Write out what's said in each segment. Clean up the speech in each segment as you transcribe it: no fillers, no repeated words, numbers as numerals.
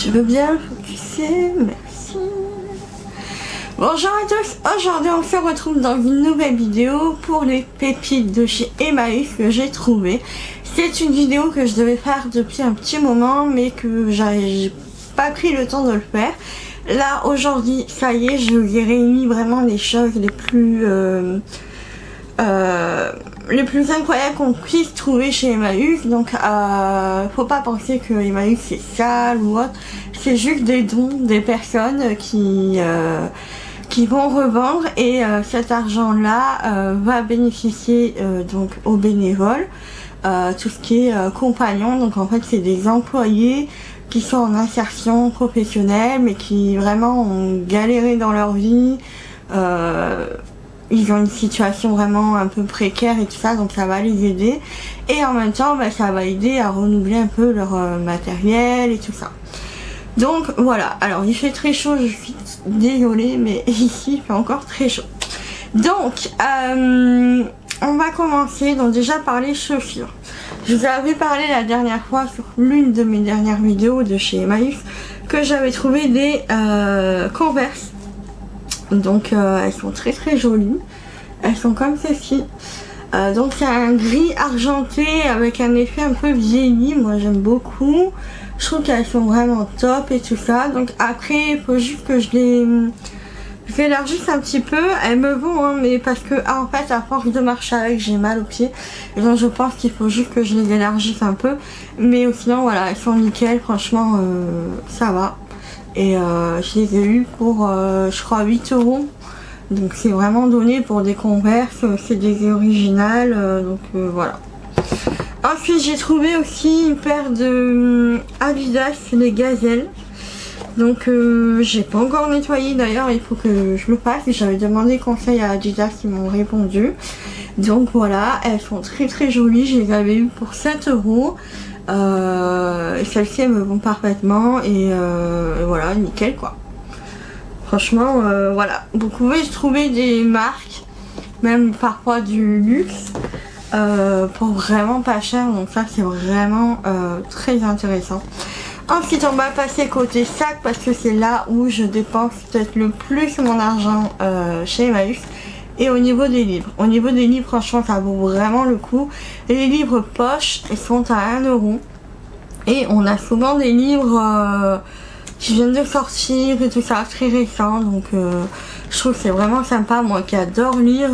Tu veux bien focuser? Merci. Bonjour à tous, aujourd'hui on se retrouve dans une nouvelle vidéo pour les pépites de chez Emmaüs que j'ai trouvées. C'est une vidéo que je devais faire depuis un petit moment mais que j'ai pas pris le temps de le faire. Là aujourd'hui, ça y est, je vous ai réuni vraiment les choses les plus incroyables qu'on puisse trouver chez Emmaüs. Donc faut pas penser que Emmaüs c'est sale ou autre, c'est juste des dons des personnes qui vont revendre et cet argent là va bénéficier donc aux bénévoles, tout ce qui est compagnons. Donc en fait c'est des employés qui sont en insertion professionnelle mais qui vraiment ont galéré dans leur vie, ils ont une situation vraiment un peu précaire et tout ça, donc ça va les aider et en même temps ça va aider à renouveler un peu leur matériel et tout ça. Donc voilà, alors il fait très chaud, je suis désolée mais ici il fait encore très chaud. Donc on va commencer donc déjà par les chaussures. Je vous avais parlé la dernière fois sur l'une de mes dernières vidéos de chez Emmaüs que j'avais trouvé des Converse. Donc elles sont très très jolies, elles sont comme ceci. Donc c'est un gris argenté avec un effet un peu vieilli, moi j'aime beaucoup. Je trouve qu'elles sont vraiment top et tout ça. Donc après il faut juste que je les élargisse un petit peu. Elles me vont hein, mais parce que en fait à force de marcher avec j'ai mal aux pieds. Et donc je pense qu'il faut juste que je les élargisse un peu. Mais sinon voilà, elles sont nickel, franchement ça va. Et je les ai eu pour je crois 8 €. Donc c'est vraiment donné pour des Converse, c'est des originales, donc voilà. Ensuite j'ai trouvé aussi une paire de Adidas, les gazelles. Donc j'ai pas encore nettoyé d'ailleurs, il faut que je le fasse. J'avais demandé conseil à Adidas, ils m'ont répondu. Donc voilà, elles sont très très jolies, je les avais eues pour 7 €. Celles-ci elles me vont parfaitement et voilà, nickel quoi. Franchement voilà, vous pouvez trouver des marques, même parfois du luxe, pour vraiment pas cher, donc ça c'est vraiment très intéressant. Ensuite on va passer côté sac parce que c'est là où je dépense peut-être le plus mon argent chez Emmaüs. Et au niveau des livres, franchement ça vaut vraiment le coup. Les livres poche ils sont à 1 € et on a souvent des livres qui viennent de sortir et tout ça, très récents. Donc je trouve que c'est vraiment sympa. Moi qui adore lire,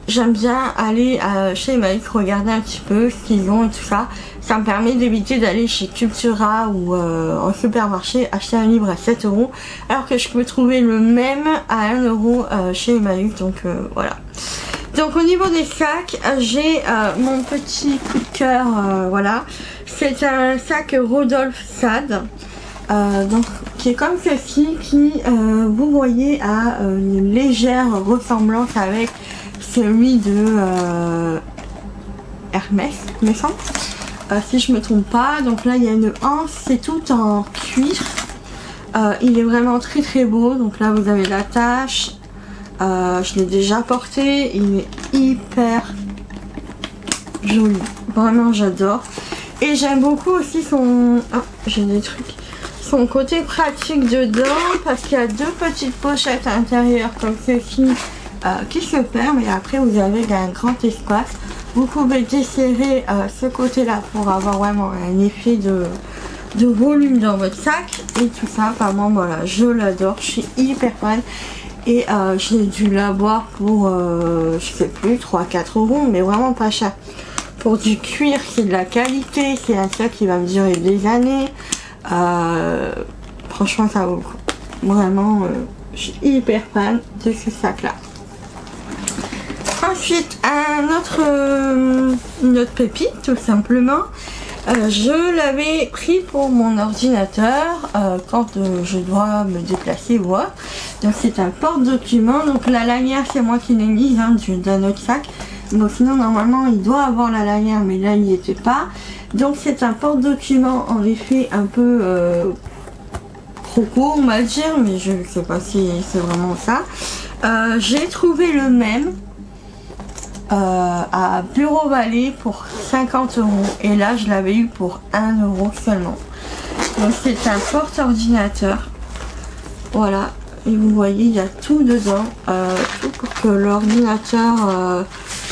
j'aime bien aller chez Emmaüs regarder un petit peu ce qu'ils ont et tout ça. Ça me permet d'éviter d'aller chez Cultura ou en supermarché acheter un livre à 7 € alors que je peux trouver le même à 1 € chez Emmaüs. Donc voilà. Donc au niveau des sacs, j'ai mon petit coup de cœur, voilà. C'est un sac Rodolphe Sade. Donc qui est comme ceci, qui vous voyez a une légère ressemblance avec celui de Hermès, me semble, si je me trompe pas. Donc là il y a une anse, c'est tout en cuir, il est vraiment très très beau. Donc là vous avez la tache, je l'ai déjà porté, il est hyper joli, vraiment j'adore. Et j'aime beaucoup aussi son, j'ai des trucs, son côté pratique dedans parce qu'il y a deux petites pochettes à l'intérieur comme ceci qui se ferment et après vous avez un grand espace. Vous pouvez desserrer ce côté là pour avoir vraiment un effet de volume dans votre sac et tout ça. Vraiment voilà, je l'adore, je suis hyper fan et j'ai dû l'avoir pour je sais plus 3-4 € mais vraiment pas cher. Pour du cuir, c'est de la qualité, c'est un sac qui va me durer des années. Franchement ça vaut le coup. Vraiment je suis hyper fan de ce sac là. Ensuite une autre pépite tout simplement. Je l'avais pris pour mon ordinateur quand je dois me déplacer ou autre. Donc c'est un porte-document. Donc la lanière c'est moi qui l'ai mise hein, d'un autre sac. Bon sinon normalement il doit avoir la lanière mais là il n'y était pas. Donc c'est un porte-document en effet un peu croco on va dire, mais je ne sais pas si c'est vraiment ça. J'ai trouvé le même à Bureau Vallée pour 50 € et là je l'avais eu pour 1 € seulement. Donc c'est un porte-ordinateur. Voilà. Et vous voyez, il y a tout dedans. Tout pour que l'ordinateur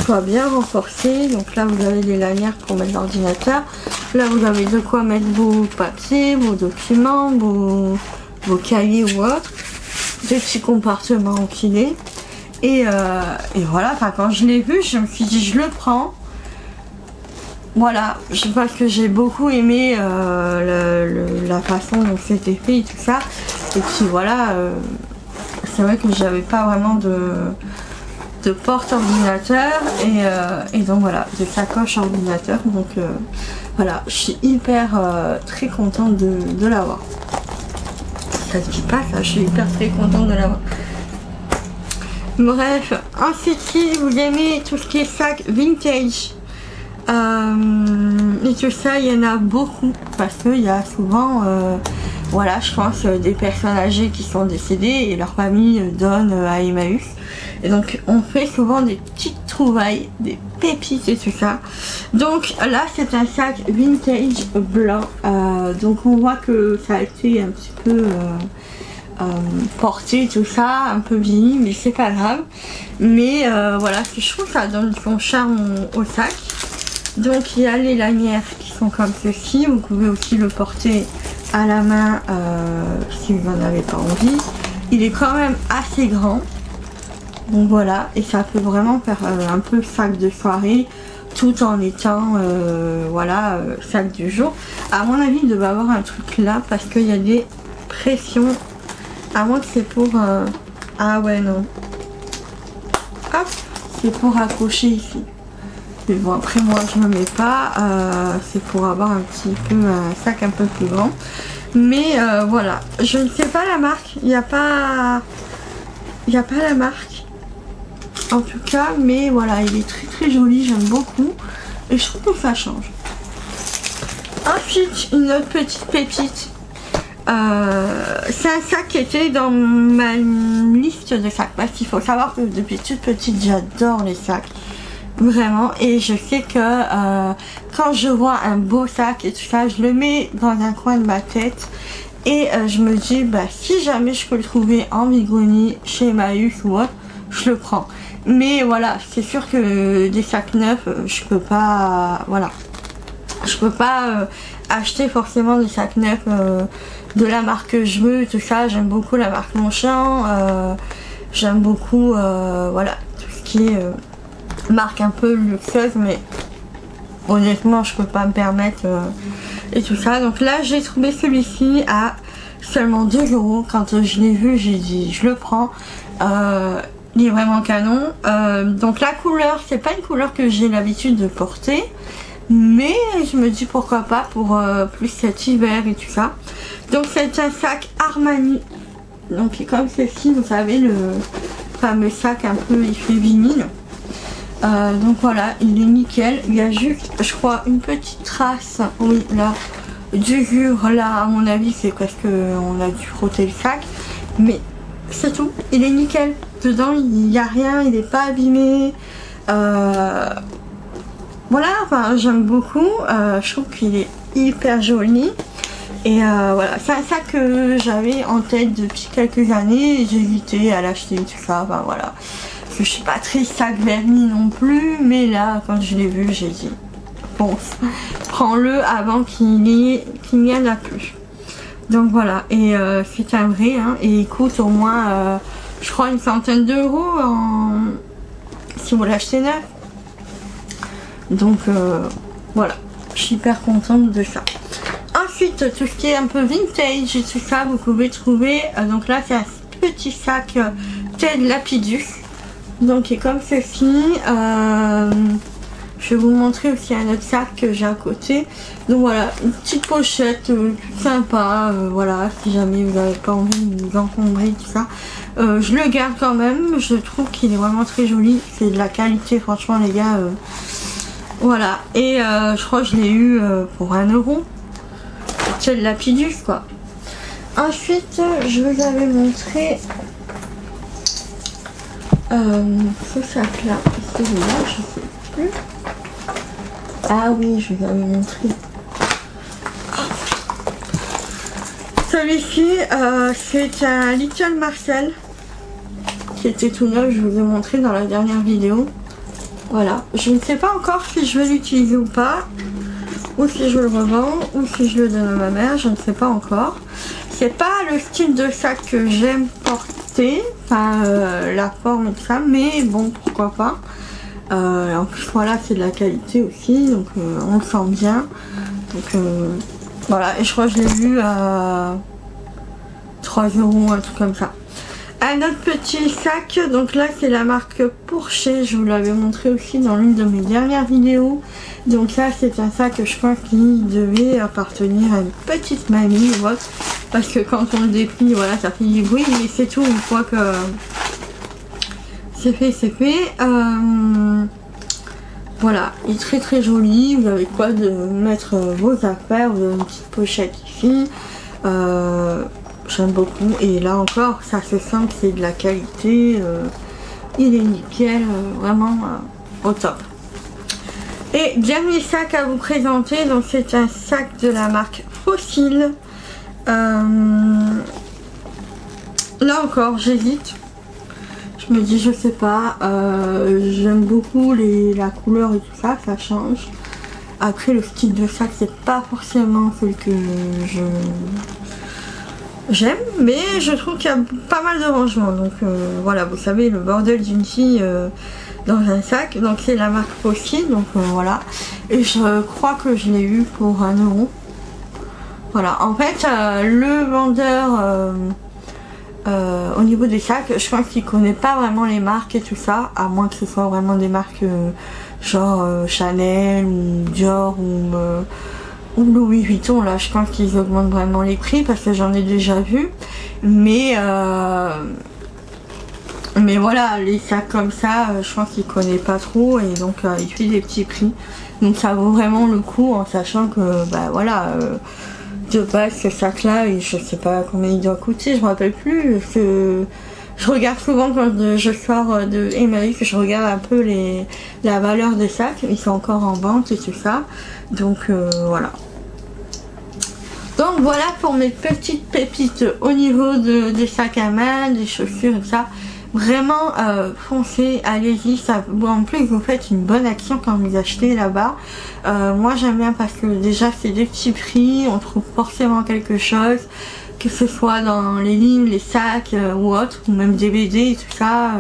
soit bien renforcé. Donc là, vous avez les lanières pour mettre l'ordinateur. Là, vous avez de quoi mettre vos papiers, vos documents, vos cahiers ou autres. Des petits compartiments empilés. Et voilà, enfin, quand je l'ai vu, je me suis dit, je le prends. Voilà, je sais pas, que j'ai beaucoup aimé la façon dont c'était fait et tout ça. Et puis voilà, c'est vrai que j'avais pas vraiment de porte-ordinateur et donc voilà, de sacoche ordinateur. Donc voilà, je suis hyper très contente de l'avoir. Ça se dit pas ça, je suis hyper très contente de l'avoir. Bref, ensuite si vous aimez tout ce qui est sac vintage et tout ça, il y en a beaucoup parce qu'il y a souvent voilà, je pense des personnes âgées qui sont décédées et leur famille donne à Emmaüs. Et donc on fait souvent des petites trouvailles, des pépites et tout ça. Donc là c'est un sac vintage blanc. Donc on voit que ça a été un petit peu porté tout ça, un peu vieilli, mais c'est pas grave. Mais voilà, je trouve que ça donne son charme au sac. Donc il y a les lanières qui sont comme ceci. Vous pouvez aussi le porter à la main si vous n'en avez pas envie. Il est quand même assez grand. Donc voilà, et ça peut vraiment faire un peu sac de soirée tout en étant voilà, sac du jour. À mon avis, il devait avoir un truc là parce qu'il y a des pressions. À moins que c'est pour... Ah ouais, non. Hop, c'est pour accrocher ici. Mais bon, après moi je me mets pas, c'est pour avoir un petit peu un sac un peu plus grand. Mais voilà, je ne sais pas la marque, il n'y a pas la marque en tout cas, mais voilà, il est très très joli, j'aime beaucoup et je trouve que ça change. Ensuite, une autre petite pépite, c'est un sac qui était dans ma liste de sacs parce qu'il faut savoir que depuis toute petite j'adore les sacs. Vraiment, et je sais que quand je vois un beau sac et tout ça, je le mets dans un coin de ma tête et je me dis, bah si jamais je peux le trouver en Vigonie, chez Emmaüs ou autre, je le prends. Mais voilà, c'est sûr que des sacs neufs, je peux pas, voilà, je peux pas acheter forcément des sacs neufs de la marque que je veux, tout ça. J'aime beaucoup la marque Montchamp, j'aime beaucoup, voilà, tout ce qui est marque un peu luxueuse, mais honnêtement je peux pas me permettre et tout ça. Donc là j'ai trouvé celui-ci à seulement 2 €. Quand je l'ai vu, j'ai dit je le prends. Il est vraiment canon. Donc la couleur, c'est pas une couleur que j'ai l'habitude de porter, mais je me dis pourquoi pas pour plus cet hiver et tout ça. Donc c'est un sac Armani, donc comme ceci, vous savez, le fameux sac un peu effet vinyle. Donc voilà, il est nickel. Il y a juste, je crois, une petite trace, oui, là, d'usure. Là, à mon avis, c'est parce qu'on a dû frotter le sac. Mais c'est tout, il est nickel. Dedans, il n'y a rien, il n'est pas abîmé. Voilà, enfin, j'aime beaucoup. Je trouve qu'il est hyper joli. Et voilà, c'est un sac que j'avais en tête depuis quelques années. J'hésitais à l'acheter, tout ça, enfin voilà. Je suis pas très sac vernis non plus, mais là quand je l'ai vu j'ai dit bon, prends-le avant qu'il n'y en a plus. Donc voilà, et c'est un vrai hein, et il coûte au moins je crois une centaine d'euros si vous l'achetez neuf. Donc voilà, je suis hyper contente de ça. Ensuite, tout ce qui est un peu vintage et tout ça, vous pouvez trouver, donc là c'est un petit sac Ted Lapidus. Donc, et comme ceci, je vais vous montrer aussi un autre sac que j'ai à côté. Donc voilà, une petite pochette sympa, voilà, si jamais vous n'avez pas envie de vous encombrer, tout ça. Je le garde quand même, je trouve qu'il est vraiment très joli, c'est de la qualité, franchement les gars. Voilà, et je crois que je l'ai eu pour 1 €. C'est de Lapidus quoi. Ensuite, je vous avais montré... ce sac là, celui-là, je sais plus. Ah oui, je vous avais montré. celui-ci, c'est un Little Marcel qui était tout neuf, je vous ai montré dans la dernière vidéo. Voilà, je ne sais pas encore si je vais l'utiliser ou pas, ou si je le revends, ou si je le donne à ma mère, je ne sais pas encore. C'est pas le style de sac que j'aime porter, enfin la forme et tout ça, mais bon, pourquoi pas. En plus voilà, c'est de la qualité aussi, donc on le sent bien. Donc voilà, et je crois que je l'ai vu à 3 €, un truc comme ça. Un autre petit sac, donc là c'est la marque Pourchet, je vous l'avais montré aussi dans l'une de mes dernières vidéos. Donc là c'est un sac, je pense qu'il devait appartenir à une petite mamie ou autre, parce que quand on le déplie, voilà, ça fait du bruit, mais c'est tout, une fois que c'est fait, c'est fait. Voilà, il est très très joli, vous avez quoi de mettre vos affaires, vous avez une petite pochette ici. J'aime beaucoup, et là encore ça se sent que c'est de la qualité, il est nickel, vraiment au top. Et dernier sac à vous présenter, donc c'est un sac de la marque Fossil. Là encore j'hésite, je me dis je sais pas, j'aime beaucoup la couleur et tout ça, ça change. Après le style de sac c'est pas forcément celui que j'aime, mais je trouve qu'il y a pas mal de rangements, donc voilà, vous savez, le bordel d'une fille dans un sac. Donc c'est la marque Fossil, donc voilà, et je crois que je l'ai eu pour 1 €. Voilà, en fait le vendeur au niveau des sacs, je pense qu'il connaît pas vraiment les marques et tout ça, à moins que ce soit vraiment des marques genre Chanel ou Dior ou Louis Vuitton. Là je pense qu'ils augmentent vraiment les prix, parce que j'en ai déjà vu, mais voilà, les sacs comme ça, je pense qu'il connaît pas trop, et donc il fait des petits prix, donc ça vaut vraiment le coup, en sachant que bah voilà, de base ce sac là, et je sais pas combien il doit coûter, je me rappelle plus, parce que je regarde souvent quand je sors de Emmaüs, je regarde un peu la valeur des sacs, ils sont encore en vente et tout ça, donc voilà. Donc voilà pour mes petites pépites au niveau des sacs à main, des chaussures et tout ça. Vraiment foncez, allez-y, ça, en plus vous faites une bonne action quand vous achetez là-bas. Moi j'aime bien parce que déjà c'est des petits prix, on trouve forcément quelque chose, que ce soit dans les livres, les sacs ou autres, ou même des BD et tout ça.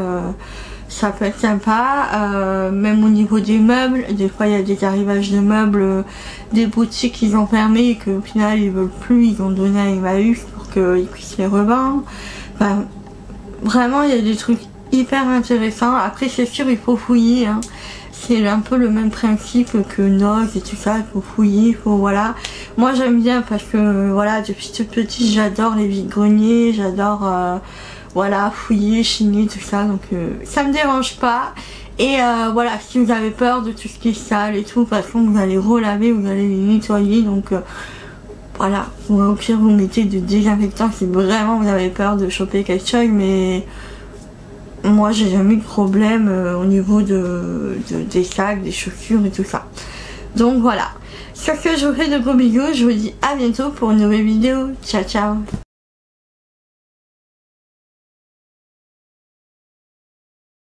Ça peut être sympa, même au niveau des meubles, des fois il y a des arrivages de meubles, des boutiques qu'ils ont fermées et qu'au final ils veulent plus, ils ont donné à Emmaüs pour qu'ils puissent les revendre. Enfin, vraiment il y a des trucs hyper intéressants. Après c'est sûr il faut fouiller, hein. C'est un peu le même principe que Noz et tout ça, il faut fouiller, il faut voilà. Moi j'aime bien parce que voilà, depuis toute petite j'adore les vide-greniers, j'adore voilà, fouiller, chiner, tout ça, donc ça me dérange pas. Et voilà, si vous avez peur de tout ce qui est sale et tout, de toute façon vous allez relaver, vous allez les nettoyer, donc voilà, au pire vous mettez du désinfectant si vraiment vous avez peur de choper quelque chose, mais moi j'ai jamais eu de problème au niveau des sacs, des chaussures et tout ça. Donc voilà, sur ce je vous fais de gros bisous, je vous dis à bientôt pour une nouvelle vidéo, ciao ciao.